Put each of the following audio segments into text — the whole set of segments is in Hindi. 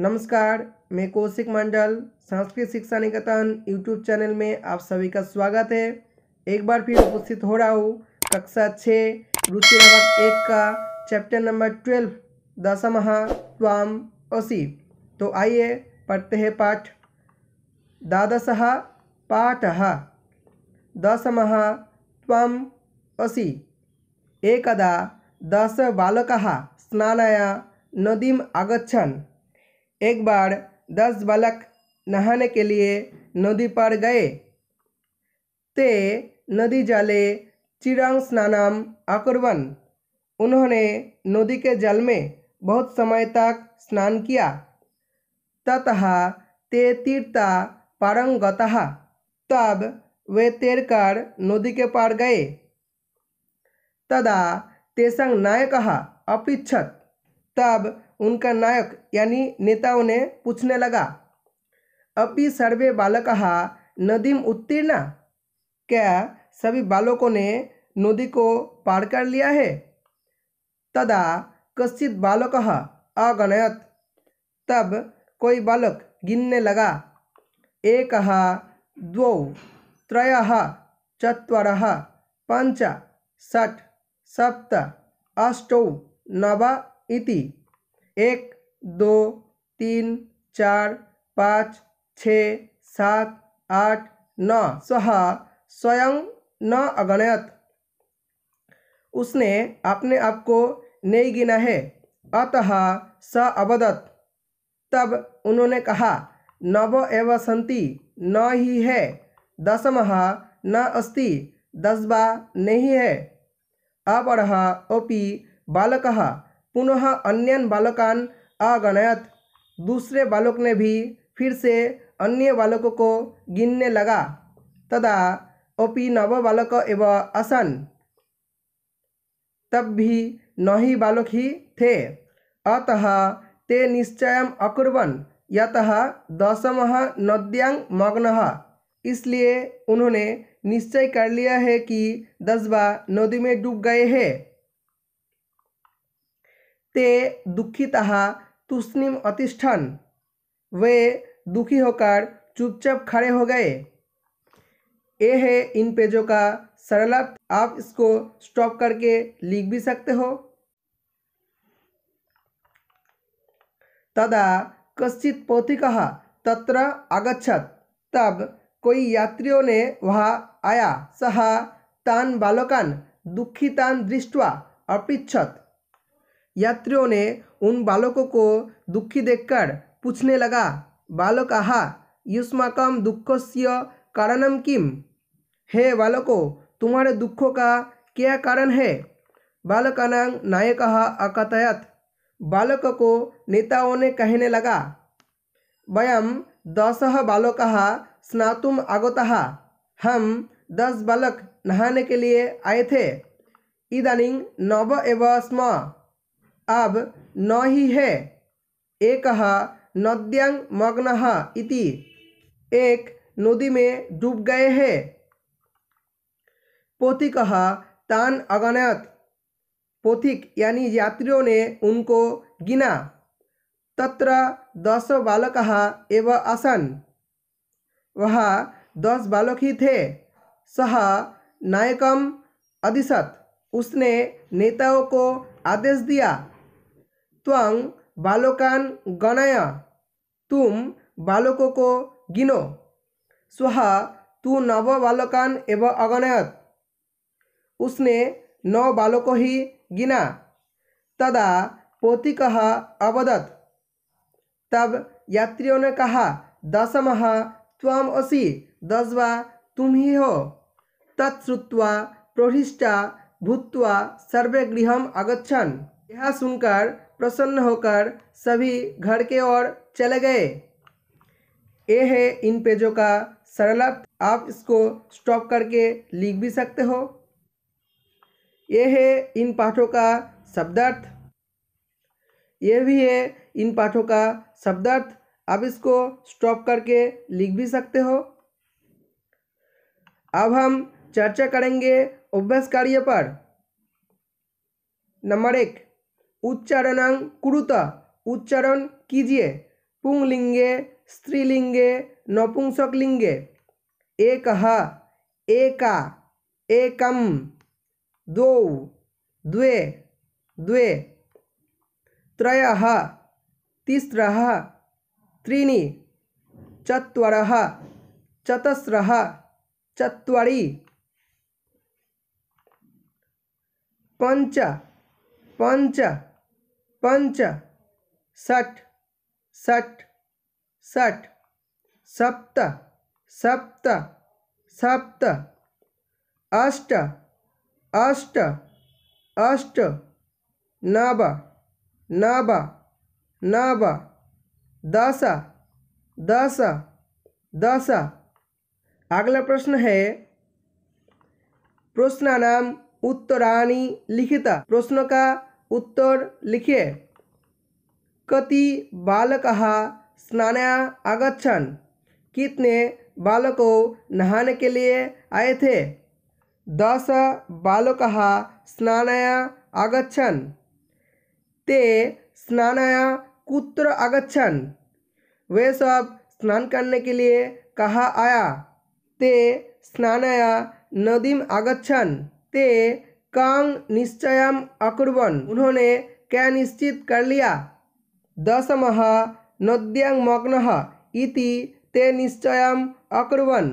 नमस्कार, मैं कौशिक मंडल संस्कृत शिक्षा निकेतन यूट्यूब चैनल में आप सभी का स्वागत है। एक बार फिर उपस्थित हो रहा हूँ कक्षा 6 रुचि नंबर 1 का चैप्टर नंबर 12 दशमः त्वाम असि। तो आइए पढ़ते हैं पाठ। द्वादशः पाठः दशमः त्वाम असि। एकदा 10 बालकाः स्नानाय नदीम आगच्छन्। एक बार 10 बालक नहाने के लिए नदी पर गए। ते नदी जले चिरं स्नानम अकुर्वन्। उन्होंने नदी के जल में बहुत समय तक स्नान किया। ततः ते तीर्था पारं गतः। तब वे तैरकर नदी के पार गए। तदा तेषां नायकः अपृच्छत्। तब उनका नायक यानी नेताओं ने पूछने लगा, अपि सर्वे बालकाः नदीम उत्तीर्णा। क्या सभी बालकों ने नदी को पार कर लिया है? तदा कश्चित् बालकः अगणयत्। तब कोई बालक गिनने लगा। एकः द्वौ त्रयः चत्वारः पञ्च षट् सप्त अष्टौ नव इति। 1 2 3 4 5 6 7 8 9। सः स्वयं न अगणयत्। उसने अपने आप को नहीं गिना है। अतः स अवदत्। तब उन्होंने कहा, नव एव सन्ति, न ही है। दशमः न अस्ति, 10वां नहीं है। अपरः अपि बालकः पुनः अन्यान् बालकान् अगणयत्। दूसरे बालक ने भी फिर से अन्य बालकों को गिनने लगा। तदा अपि नव बालक एव आसन्। तब भी 9 ही बालक ही थे। अतः ते निश्चयम् अकुर्वन् यतः दशमः नद्यां मग्नः। इसलिए उन्होंने निश्चय कर लिया है कि 10वां नदी में डूब गए हैं। ते दुखिताः तूष्णीम अतिष्ठन्। वे दुखी होकर चुपचाप खड़े हो गए। ये है इन पेजों का सरलार्थ। आप इसको स्टॉप करके लिख भी सकते हो। तदा कश्चित् पथिकः तत्र आगच्छत्। तब कोई यात्रियों ने वहाँ आया। सः तान् बालकान् दुखितान् दृष्ट्वा अपृच्छत्। यात्रियों ने उन बालकों को दुखी देखकर पूछने लगा, बालकाः युष्माकं दुःखस्य कारणं किम्। हे बालकों, तुम्हारे दुखों का क्या कारण है? बालकानां नायकः अकथयत्। बालकों को नेताओं ने कहने लगा, वयं 10 बालकाः स्नातुम् आगताः। हम 10 बालक नहाने के लिए आए थे। इदानीं 9 एव स्म। अब 9 ही है। एकः नद्यां मग्नः इति। एक नदी में डूब गए हैं। पथिकः तान् अगणयत्। पथिक यानी यात्रियों ने उनको गिना। तत्र 10 बालकाः एव आसन्। वहाँ 10 बालक ही थे। सः नायकम् अदिशत्। उसने नेताओं को आदेश दिया, त्वं बालकान् गणय। तुम बालकों को गिनो। स्वः तु 9 बालकान् एव अगणयत्। उसने 9 बालकों ही गिना। तदा पथिकः अवदत्। तब यात्रियों ने कहा, दशमः त्वम् असि, 10वां तुम ही हो। तच्छ्रुत्वा प्रहृष्टा भूत्वा सर्वे गृहम् आगच्छन्। यह सुनकर प्रसन्न होकर सभी घर के ओर चले गए। ये है इन पेजों का सरलार्थ। आप इसको स्टॉप करके लिख भी सकते हो। ये है इन पाठों का शब्दार्थ। ये भी है इन पाठों का शब्दार्थ। आप इसको स्टॉप करके लिख भी सकते हो। अब हम चर्चा करेंगे अभ्यास कार्य पर। नंबर 1, उच्चारणं कुरुत। उच्चारण कीजिए। पुंलिंगे स्त्रीलिंगे नपुंसकलिंगे। एकः एका एकं द्वौ द्वे द्वे त्रयः तिस्रः त्रीणि चत्वारः चतस्रः चत्वारि पञ्च पञ्च पञ्च षट् षट् षट् सप्त सप्त सप्त अष्ट अष्ट अष्ट नव नव नव दश दश दश। अगला प्रश्न है प्रश्नानाम उत्तराणि लिखित। प्रश्न का उत्तर लिखिए। कति बालकाः स्नानाय आगच्छन्। कितने बालकों नहाने के लिए आए थे। 10 बालकाः स्नानाय आगच्छन्। ते स्नानाय कुत्र आगच्छन्। वे सब स्नान करने के लिए कहाँ आया। ते स्नानाय नदीम आगच्छन्। ते कां निश्चयम् अकुर्वन्। उन्होंने क्या निश्चित कर लिया। 10मः नद्यां मग्नः इति ते निश्चयम् अकुर्वन्।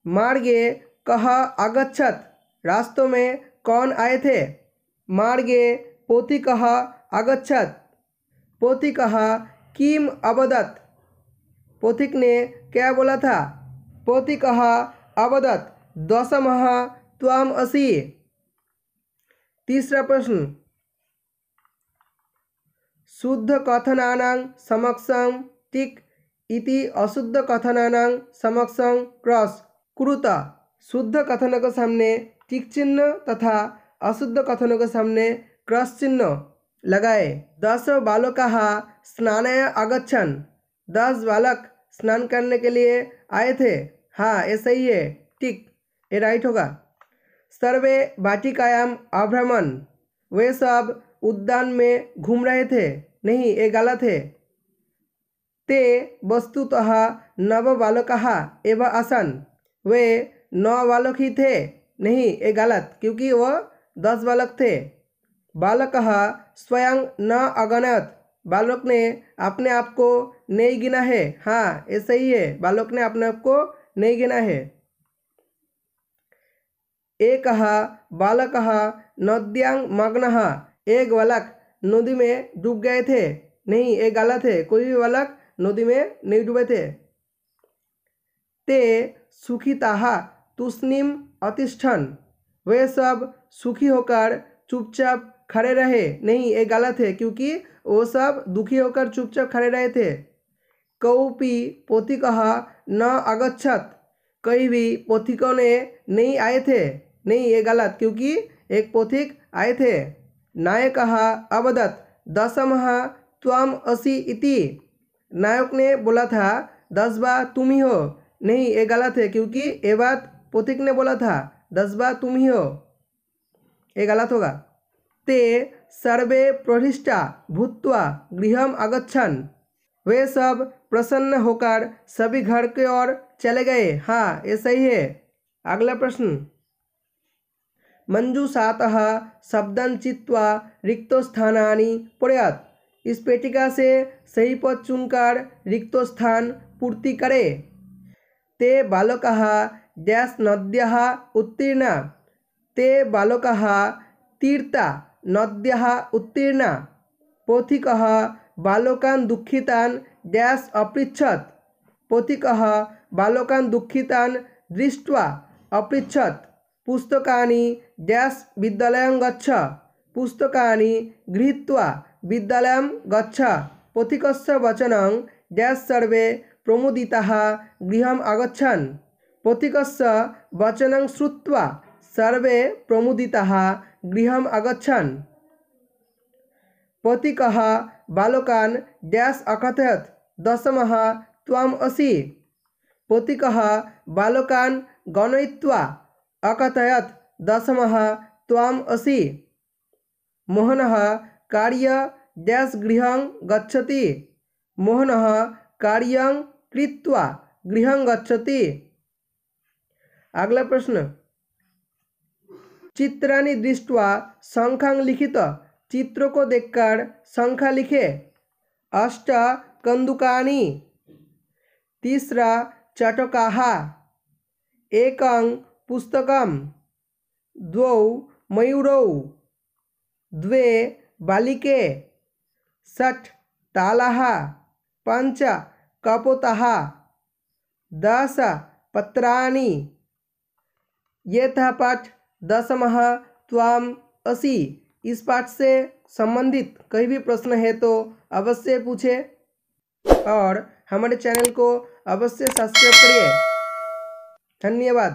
मार्गे कः आगच्छत्। रास्तों में कौन आए थे। मार्गे पथिकः आगच्छत्। पथिकः किम अवदत्। पथिक ने क्या बोला था। पथिकः अवदत् 10मः त्वम् असि। तीसरा प्रश्न शुद्ध कथनानां समक्षं टिक इति अशुद्ध कथनानां समक्षं क्रॉस कुरुत। शुद्ध कथनों के सामने टिक चिन्ह तथा अशुद्ध कथनों के सामने क्रॉस चिन्ह लगाए। 10 बालकाः स्नानाय आगच्छन्। 10 बालक स्नान करने के लिए आए थे। हाँ ये सही है, टिक ये राइट होगा। सर्वे वाटिकायाम अभ्रमन्। वे सब उद्यान में घूम रहे थे। नहीं ये गलत है। ते वस्तुतः 9 बालकाः एव आसन्। वे 9 बालक ही थे। नहीं ये गलत, क्योंकि वह 10 बालक थे। बालकः स्वयं न अगणयत्। बालक ने अपने आप को नहीं गिना है। हाँ ये सही है, बालक ने अपने आप को नहीं गिना है। एकः बालकः नद्यां मग्नः। एक बालक नदी में डूब गए थे। नहीं ये गलत है, कोई भी बालक नदी में नहीं डूबे थे। ते सुखिताः तूष्णीम अतिष्ठन्। वे सब सुखी होकर चुपचाप खड़े रहे। नहीं ये गलत है, क्योंकि वो सब दुखी होकर चुपचाप खड़े रहे थे। कौपि पथिकः न आगच्छत्। कई भी पथिकों ने नहीं आए थे। नहीं ये गलत, क्योंकि एक पथिक आए थे। नायकः अवदत् 10मः त्वम् असि इति। नायक ने बोला था 10 बार तुम ही हो। नहीं ये गलत है, क्योंकि ये बात पथिक ने बोला था 10 बार तुम ही हो, ये गलत होगा। ते सर्वे प्रहृष्टा भूत्वा गृहम् आगच्छन्। वे सब प्रसन्न होकर सभी घर की ओर चले गए। हाँ ये सही है। अगला प्रश्न मंजूषातः शब्दान् चित्वा रिक्तस्थानानि पूरयत्। इस पेटिका से सही पद चुनकर रिक्त स्थान पूर्ति करे। ते बालकाः डैश नद्याः उत्तीर्णा। ते बालकाः तीर्था नद्याः उत्तीर्णा। पथिकः बालकान् दुःखितान् डैश अपृच्छत्। पथिकः बालकान् दुःखितान् दृष्ट्वा अपृच्छत्। पुस्तकानि डैश विद्यालयं गच्छ। पुस्तकानि गृहीत्वा विद्यालयं गच्छ। पथिकस्य वचनं डैश सर्वे प्रमुदिताः गृहम् आगच्छन्। पथिकस्य वचनं श्रुत्वा सर्वे प्रमुदिताः गृहम् आगच्छन्। पथिकः बालकान् डैश अकथयत् 10मः त्वम् असि। पथिकः बालकान् गणयित्वा अकथयत् 10मः त्वम् असि। मोहनः कार्य डैश गृहं गच्छति। मोहनः कार्यं कृत्वा गृहं गच्छति। अगला प्रश्न, चित्राणि दृष्ट्वा संख्यां लिखित। चित्रों को देखकर संख्या लिखे। 8 कन्दुकानि। तीसरा, चटकाः। 1 पुस्तकं। 2 मयूरौ। 2 बालिके। 6 तालाः। 5 कपोताः। 10 पत्राणि। ये था पाठ 10वां त्वाम असि। इस पाठ से संबंधित कहीं भी प्रश्न है तो अवश्य पूछे और हमारे चैनल को अवश्य सब्सक्राइब करिए। धन्यवाद।